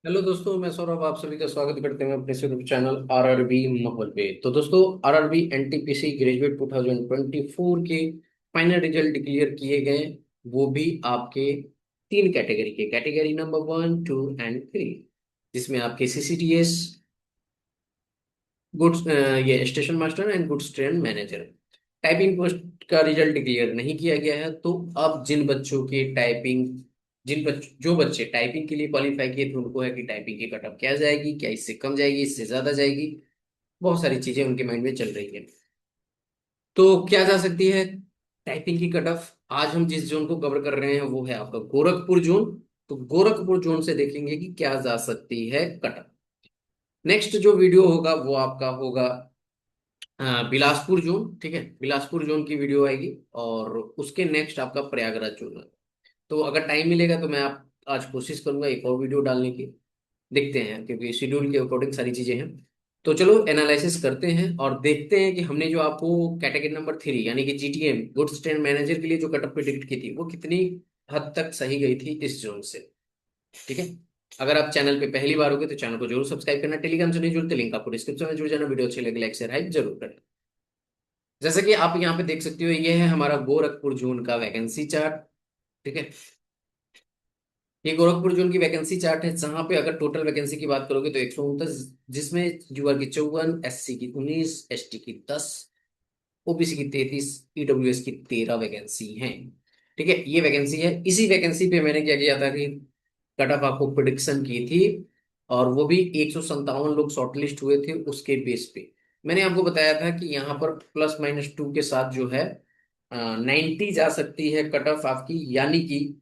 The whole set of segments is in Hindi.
हेलो दोस्तों, मैं सौरभ आप सभी का स्वागत करते हैं अपने यूट्यूब चैनल आरआरबी माहौल पे। तो दोस्तों, आरआरबी एनटीपीसी ग्रेजुएट 2024 के फाइनल रिजल्ट डिक्लेयर किए गए। वो भी आपके तीन कैटेगरी के, कैटेगरी नंबर 1, 2 एंड 3, जिसमें आपके सीसीटीएस, गुड्स, ये station master and goods train manager. Typing post का रिजल्ट डिक्लेयर नहीं किया गया है। तो अब जिन बच्चों के टाइपिंग, जो बच्चे टाइपिंग के लिए क्वालिफाई किए थे, उनको है कि टाइपिंग की कटअप क्या जाएगी, क्या इससे कम जाएगी, इससे ज्यादा जाएगी। बहुत सारी चीजें उनके माइंड में चल रही है। तो क्या जा सकती है टाइपिंग की कटअप? आज हम जिस जोन को कवर कर रहे हैं वो है आपका गोरखपुर जोन। तो गोरखपुर जोन से देखेंगे कि क्या जा सकती है कटअप। नेक्स्ट जो वीडियो होगा वो आपका होगा बिलासपुर जोन। ठीक है, बिलासपुर जोन की वीडियो आएगी। और उसके नेक्स्ट आपका प्रयागराज जोन है। तो अगर टाइम मिलेगा तो मैं आप आज कोशिश करूंगा एक और वीडियो डालने की। देखते हैं, क्योंकि शेड्यूल के अकॉर्डिंग सारी चीजें हैं। तो चलो एनालिसिस करते हैं और देखते हैं कि हमने जो आपको कैटेगरी नंबर 3 यानी कि जीटीएम गुड्स ट्रेन मैनेजर के लिए जो कटअप प्रिडिक्ट की थी वो कितनी हद तक सही गई थी इस जोन से। ठीक है। अगर आप चैनल पे पहली बार हो गए तो चैनल को जरूर सब्सक्राइब करना। टेलीग्राम से नहीं जुड़ते, लिंक आपको डिस्क्रिप्शन में जुड़ जाना। वीडियो अच्छी लगे लाइक शेयर हाइप जरूर करना। जैसे कि आप यहाँ पे देख सकते हो, ये है हमारा गोरखपुर जोन का वैकेंसी चार्ट। ठीक है। ये गोरखपुर जोन की वैकेंसी चार्ट है, जहां पे अगर टोटल वैकेंसी की बात करोगे तो 129, जिसमें यूआर की 54, एससी की 19, एसटी की 10, ओबीसी की 33, ईडब्ल्यूएस की 13 वैकेंसी हैं। ठीक है, ये वैकेंसी है। इसी वैकेंसी पे मैंने क्या किया था कि कट ऑफ आपको प्रिडिक्शन की थी। और वो भी 157 लोग शॉर्टलिस्ट हुए थे उसके बेस पे। मैंने आपको बताया था कि यहाँ पर +-2 के साथ जो है 90 जा सकती है कट ऑफ आपकी, यानी कि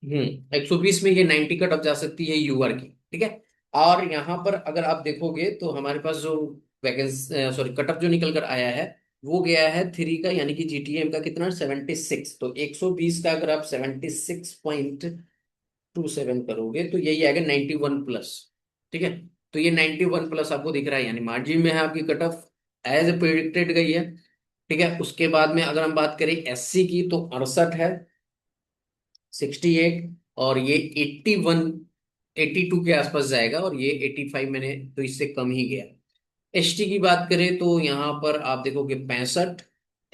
120 में ये 90 कट ऑफ जा सकती है यूआर की। ठीक है। और यहाँ पर अगर आप देखोगे तो हमारे पास जो वैकेंसी सॉरी कट ऑफ जो निकल कर आया है वो गया है 3 का, यानी कि जीटीएम का कितना 76। तो 120 का अगर आप 76.27 करोगे तो यही आएगा 91+। ठीक है। तो ये 91+ आपको दिख रहा है, यानी मार्जिन में है आपकी कट ऑफ, एज प्रिडिक्टेड गई है। ठीक है। उसके बाद में अगर हम बात करें एससी की तो 68 है, 68। और ये 81, 82 के आसपास जाएगा, और ये 85 मैंने तो इससे कम ही गया। एसटी की बात करें तो यहाँ पर आप देखोगे 65।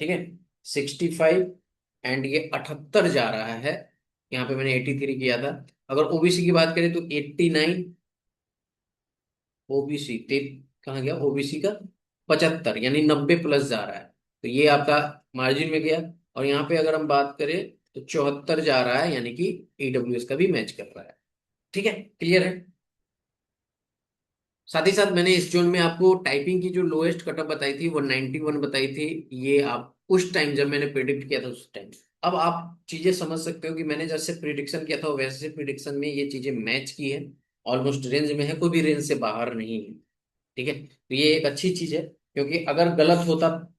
ठीक है, 65। एंड ये 78 जा रहा है। यहाँ पे मैंने 83 किया था। अगर ओबीसी की बात करें तो 89। ओबीसी कहाँ गया ओबीसी का 75, यानी 90+ जा रहा है। तो ये आपका मार्जिन में गया। और यहाँ पे अगर हम बात करें तो 74 जा रहा है, यानी कि ईडब्ल्यूएस का भी मैच कर रहा है। ठीक है, क्लियर है। साथ ही साथ मैंने इस जोन में आपको टाइपिंग की जो लोएस्ट कटअप बताई थी वो 91 बताई थी। ये आप उस टाइम जब मैंने प्रिडिक्ट किया था उस टाइम। अब आप चीजें समझ सकते हो कि मैंने जैसे प्रिडिक्शन किया था वैसे प्रिडिक्शन में ये चीजें मैच की है। ऑलमोस्ट रेंज में है, कोई भी रेंज से बाहर नहीं है। ठीक है, तो ये एक अच्छी चीज है, क्योंकि अगर गलत होता,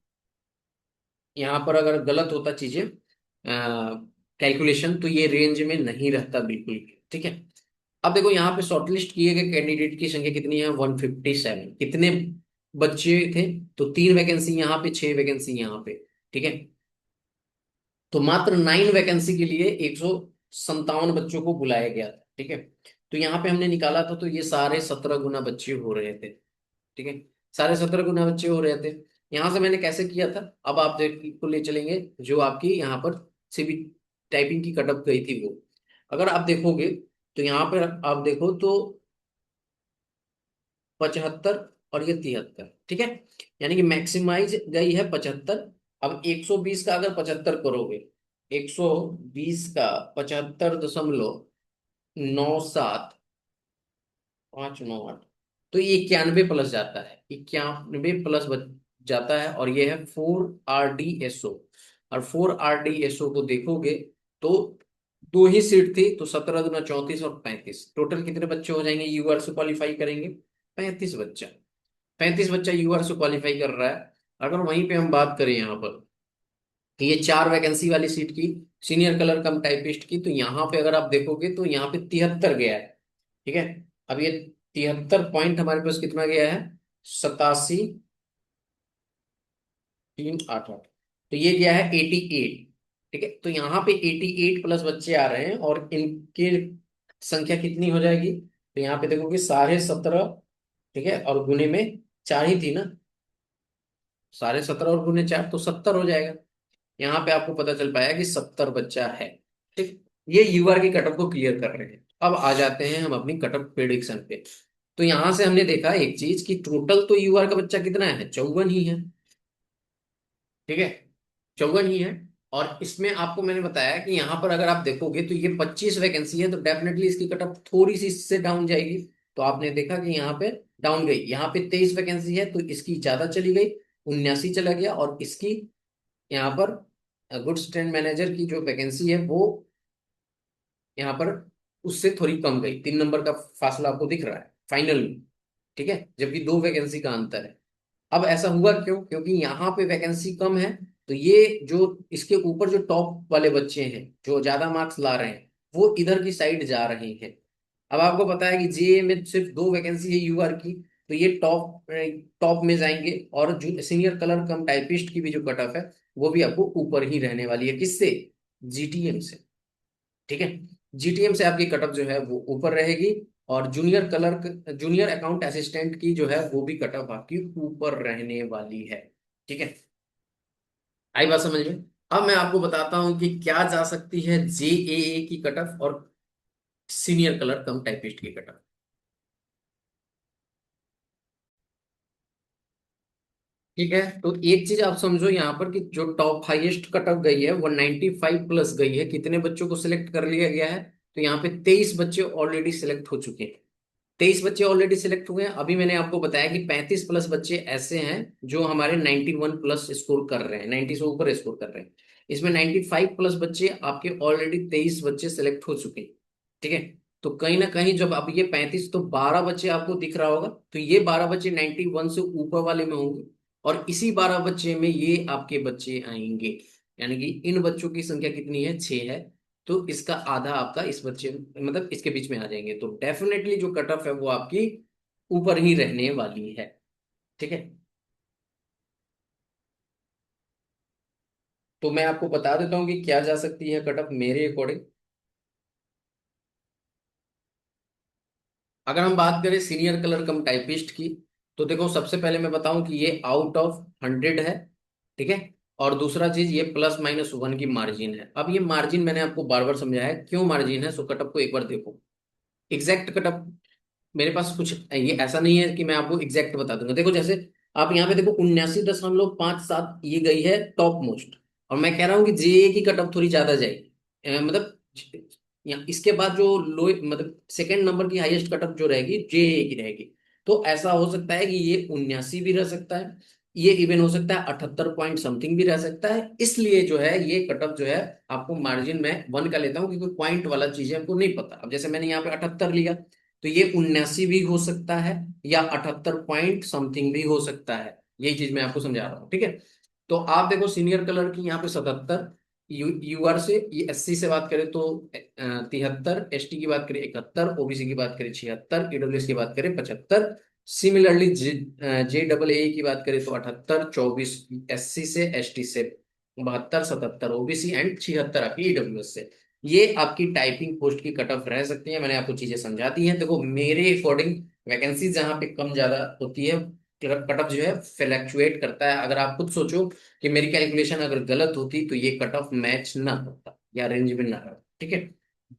यहाँ पर अगर गलत होता चीजें कैलकुलेशन, तो ये रेंज में नहीं रहता बिल्कुल भी। ठीक है। अब देखो यहाँ पे शॉर्टलिस्ट किए गए कैंडिडेट की संख्या कितनी है, 157। कितने बच्चे थे? तो 3 वैकेंसी यहाँ पे, 6 वैकेंसी यहाँ पे। ठीक है। तो मात्र 9 वैकेंसी के लिए 157 बच्चों को बुलाया गया था। ठीक है। तो यहाँ पे हमने निकाला था तो ये सारे 17 गुना बच्चे हो रहे थे। ठीक है, सारे 17 गुना बच्चे हो रहे थे। यहां से मैंने कैसे किया था, अब आप देख को ले चलेंगे जो आपकी यहाँ पर सीबी टाइपिंग की कटअप गई थी वो। अगर आप देखोगे तो यहाँ पर आप देखो तो 75 और ये 73। ठीक है, यानी कि मैक्सिमाइज गई है 75। अब 120 का अगर 75 करोगे, 120 का 75.97, 598, तो ये 91+ जाता है, 91+ जाता है। और ये है 4 RDSO। और 4 RDSO को देखोगे तो दो ही सीट थी, तो 17 दूना 34 और 35, टोटल कितने बच्चे हो जाएंगे यूआर से क्वालिफाई करेंगे? 35 बच्चा। 35 बच्चा यूआर से क्वालिफाई कर रहा है। अगर वहीं पे हम बात करें यहाँ पर कि ये 4 वैकेंसी वाली सीट की, सीनियर कलर कम टाइपिस्ट की, तो यहाँ पे अगर आप देखोगे तो यहाँ पे 73 गया है। ठीक है। अब ये 73 पॉइंट हमारे पास कितना गया है, 87,388। तो ये गया है 88। ठीक है, तो यहाँ पे 88 प्लस बच्चे आ रहे हैं और इनकी संख्या कितनी हो जाएगी, तो यहाँ पे देखोगे 17.5। ठीक है, और गुने में 4 ही थी ना, 17.5 और गुने 4 तो 70 हो जाएगा। यहाँ पे आपको पता चल पाया कि 70 बच्चा है। ठीक, ये यूआर की कटअप को क्लियर कर रहे हैं। अब आ जाते हैं हम अपनी कटअप प्रेडिक्शन पे। तो यहां से हमने देखा एक चीज कि टोटल तो यूआर का बच्चा कितना है, 54 ही है। ठीक है, 54 ही है। और इसमें आपको मैंने बताया कि यहाँ पर अगर आप देखोगे तो ये 25 वैकेंसी है, तो डेफिनेटली इसकी कटअप थोड़ी सी इससे डाउन जाएगी। तो आपने देखा कि यहाँ पे डाउन गई, यहाँ पे 23 वैकेंसी है तो इसकी ज्यादा चली गई, 79 चला गया। और इसकी यहाँ पर गुड स्टैंड मैनेजर की जो वैकेंसी है वो यहाँ पर उससे थोड़ी कम गई, 3 नंबर का फासला आपको दिख रहा है फाइनल में। ठीक है, जबकि 2 वैकेंसी का अंतर है। अब ऐसा हुआ क्यों, क्योंकि यहाँ पे वैकेंसी कम है, तो ये जो इसके ऊपर जो टॉप वाले बच्चे हैं जो ज्यादा मार्क्स ला रहे हैं वो इधर की साइड जा रहे हैं। अब आपको पता है कि जेए में सिर्फ 2 वैकेंसी है यूआर की, तो ये टॉप टॉप में जाएंगे। और जो सीनियर कलर कम टाइपिस्ट की भी जो कट ऑफ है वो भी आपको ऊपर ही रहने वाली है, किससे, जीटीएम से। ठीक है, जीटीएम से आपकी कट ऑफ जो है वो ऊपर रहेगी। और junior clerk, junior account assistant की जो है वो भी कट ऑफ आपकी ऊपर रहने वाली है। ठीक है, आई बात समझ में। अब मैं आपको बताता हूं कि क्या जा सकती है जेएए की कट ऑफ और सीनियर कलर कम टाइपिस्ट की कट ऑफ। ठीक है, तो एक चीज आप समझो यहाँ पर कि जो टॉप हाईएस्ट कट ऑफ गई है वो 95 प्लस गई है। कितने बच्चों को सिलेक्ट कर लिया गया है, तो यहाँ पे 23 बच्चे ऑलरेडी सिलेक्ट हो चुके हैं। 23 बच्चे ऑलरेडी सिलेक्ट हुए हैं। अभी मैंने आपको बताया कि 35 प्लस बच्चे ऐसे हैं जो हमारे 91 प्लस स्कोर कर रहे हैं, 90 से ऊपर स्कोर कर रहे हैं। इसमें 95 प्लस बच्चे आपके ऑलरेडी 23 बच्चे सिलेक्ट हो चुके हैं। ठीक है, तो कहीं ना कहीं जब अब ये 35 तो 12 बच्चे आपको दिख रहा होगा, तो ये 12 बच्चे 91 से ऊपर वाले में होंगे। और इसी 12 बच्चे में ये आपके बच्चे आएंगे। यानी कि इन बच्चों की संख्या कितनी है, 6 है। तो इसका आधा आपका इस बच्चे मतलब इसके बीच में आ जाएंगे, तो डेफिनेटली जो कट ऑफ है वो आपकी ऊपर ही रहने वाली है। ठीक है, तो मैं आपको बता देता हूँ कि क्या जा सकती है कट ऑफ मेरे अकॉर्डिंग। अगर हम बात करें सीनियर कलर कम टाइपिस्ट की, तो देखो सबसे पहले मैं बताऊं कि ये आउट ऑफ 100 है। ठीक है, और दूसरा चीज ये +-1 की मार्जिन है। अब ये मार्जिन मैंने आपको बार बार समझाया है क्यों मार्जिन है, सो कटअप को एक बार देखो। एग्जैक्ट कटअप मेरे पास कुछ ये ऐसा नहीं है कि मैं आपको एग्जैक्ट बता दूंगा। देखो जैसे आप यहाँ पे देखो 79.57 ये गई है टॉप मोस्ट। और मैं कह रहा हूँ कि जेए की कटअप थोड़ी ज्यादा जाएगी। मतलब इसके बाद जो लो मतलब सेकंड नंबर की हाईएस्ट कटअप जो रहेगी जेए की रहेगी। तो ऐसा हो सकता है कि ये 79 भी रह सकता है, ये इवन हो सकता है 78 पॉइंट समथिंग भी रह सकता है। इसलिए जो है ये कटअप जो है आपको मार्जिन में 1 का लेता हूँ, क्योंकि पॉइंट वाला चीजें हमको नहीं पता। अब जैसे मैंने यहाँ पे 78 लिया, तो ये 79 भी हो सकता है या 78 पॉइंट समथिंग भी हो सकता है। यही चीज मैं आपको समझा रहा हूँ। ठीक है, तो आप देखो सीनियर कलर की यहाँ पे 77, यूआर से ये 80 से बात करें तो 73, एसटी की बात करें 71, ओबीसी की बात करें 76, ईडब्ल्यूएस की बात करें 75। सिमिलरली जे डबल ए की बात करें तो 78, 24 एससी से, एसटी से 72, 77 ओबीसी एंड 76 आपकी ईडब्ल्यूएस से। ये आपकी टाइपिंग पोस्ट की कट ऑफ रह सकती है। मैंने आपको चीजें समझा दी हैं। देखो मेरे अकॉर्डिंग वैकेंसी जहां पे कम ज्यादा होती है, कट ऑफ जो है फ्लैक्चुएट करता है। अगर आप खुद सोचो कि मेरी कैलकुलेशन अगर गलत होती तो ये कट ऑफ मैच ना होता या रेंज में ना रहता। ठीक है,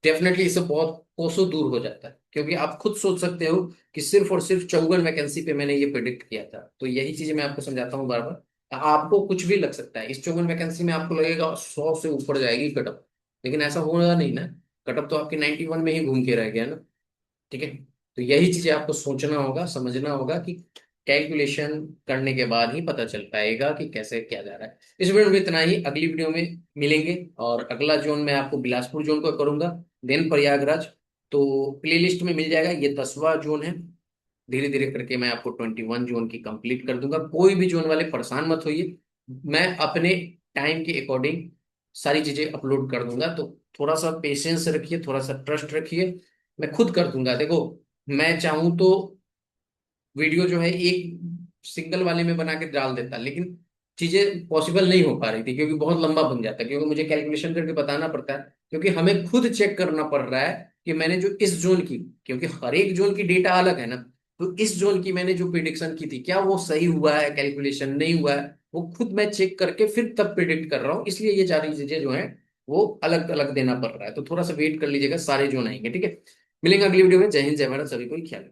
डेफिनेटली इससे बहुत कोसों दूर हो जाता है, क्योंकि आप खुद सोच सकते हो कि सिर्फ और सिर्फ 54 वैकेंसी पे मैंने ये प्रिडिक्ट किया था। तो यही चीजें मैं आपको समझाता हूँ बार बार। आपको कुछ भी लग सकता है, इस 54 वैकेंसी में आपको लगेगा 100 से ऊपर जाएगी कट ऑफ, लेकिन ऐसा होगा नहीं ना। कट ऑफ तो आपकी 91 में ही घूम के रह गया ना। ठीक है, तो यही चीजें आपको सोचना होगा, समझना होगा कि कैलकुलेशन करने के बाद ही पता चल पाएगा कि कैसे क्या जा रहा है। इस वीडियो में इतना ही, अगली वीडियो में मिलेंगे। और अगला जोन मैं आपको बिलासपुर जोन को करूंगा, देन प्रयागराज। तो प्लेलिस्ट में मिल जाएगा, ये 10वां जोन है। धीरे धीरे करके मैं आपको 21 जोन की कंप्लीट कर दूंगा। कोई भी जोन वाले परेशान मत होइए, मैं अपने टाइम के अकॉर्डिंग सारी चीजें अपलोड कर दूंगा। तो थोड़ा सा पेशेंस रखिए, थोड़ा सा ट्रस्ट रखिए, मैं खुद कर दूंगा। देखो मैं चाहूं तो वीडियो जो है एक सिंगल वाले में बना के डाल देता, लेकिन चीजें पॉसिबल नहीं हो पा रही थी, क्योंकि बहुत लंबा बन जाता है, क्योंकि मुझे कैलकुलेशन करके बताना पड़ता है, क्योंकि हमें खुद चेक करना पड़ रहा है कि मैंने जो इस जोन की, क्योंकि हर एक जोन की डेटा अलग है ना, तो इस जोन की मैंने जो प्रिडिक्शन की थी क्या वो सही हुआ है, कैलकुलेशन नहीं हुआ है, वो खुद मैं चेक करके फिर तब प्रिडिक्ट कर रहा हूँ। इसलिए ये सारी चीजें जो है वो अलग अलग देना पड़ रहा है। तो थोड़ा सा वेट कर लीजिएगा, सारे जोन आएंगे, ठीक है। मिलेंगे अगली वीडियो में। जय हिंद, जय भारत, सभी को ख्याल रखिए।